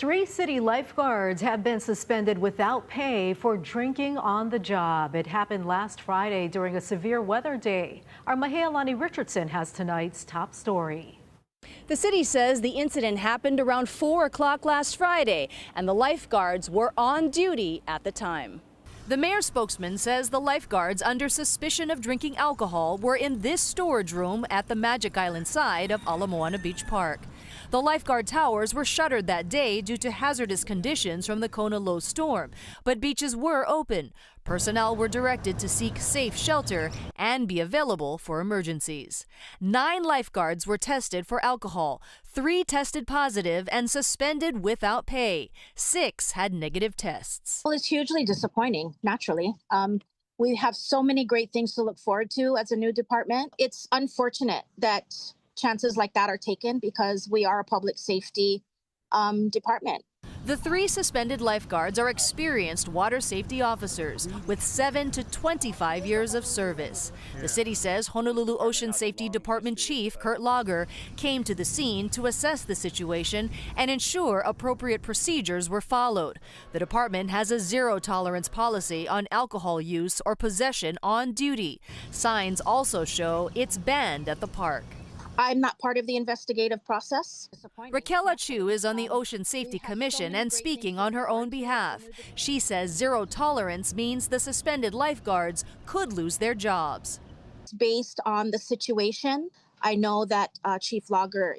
3 city lifeguards have been suspended without pay for drinking on the job. It happened last Friday during a severe weather day. Our Ala Richardson has tonight's top story. The city says the incident happened around 4 o'clock last Friday, and the lifeguards were on duty at the time. The mayor's spokesman says the lifeguards under suspicion of drinking alcohol were in this storage room at the Magic Island side of Ala Moana Beach Park. The lifeguard towers were shuttered that day due to hazardous conditions from the Kona low storm, but beaches were open. Personnel were directed to seek safe shelter and be available for emergencies. 9 lifeguards were tested for alcohol, 3 tested positive and suspended without pay. 6 had negative tests. Well, it's hugely disappointing, naturally. We have so many great things to look forward to as a new department. It's unfortunate that chances like that are taken because we are a public safety department. The 3 suspended lifeguards are experienced water safety officers with 7 to 25 years of service. The city says Honolulu Ocean Safety Department Chief Kurt Lager came to the scene to assess the situation and ensure appropriate procedures were followed. The department has a zero-tolerance policy on alcohol use or possession on duty. Signs also show it's banned at the park. I'm not part of the investigative process. Raquel Achu is on the Ocean Safety Commission and speaking on her own behalf. She says zero tolerance means the suspended lifeguards could lose their jobs. Based on the situation, I know that Chief Lager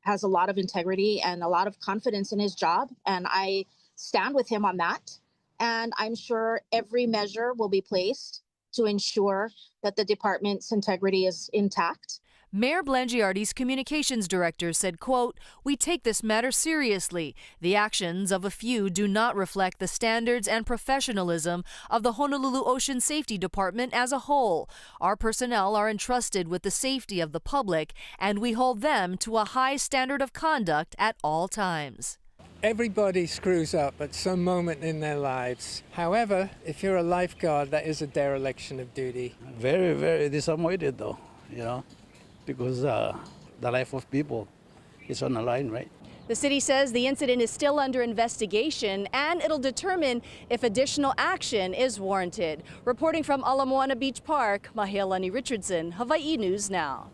has a lot of integrity and a lot of confidence in his job, and I stand with him on that. And I'm sure every measure will be placed to ensure that the department's integrity is intact. Mayor Blangiardi's communications director said, quote, "We take this matter seriously. The actions of a few do not reflect the standards and professionalism of the Honolulu Ocean Safety Department as a whole. Our personnel are entrusted with the safety of the public, and we hold them to a high standard of conduct at all times." Everybody screws up at some moment in their lives. However, if you're a lifeguard, that is a dereliction of duty. Very, very disappointed though, because the life of people is on the line, right? The city says the incident is still under investigation and it'll determine if additional action is warranted. Reporting from Ala Moana Beach Park, Ala Richardson, Hawaii News Now.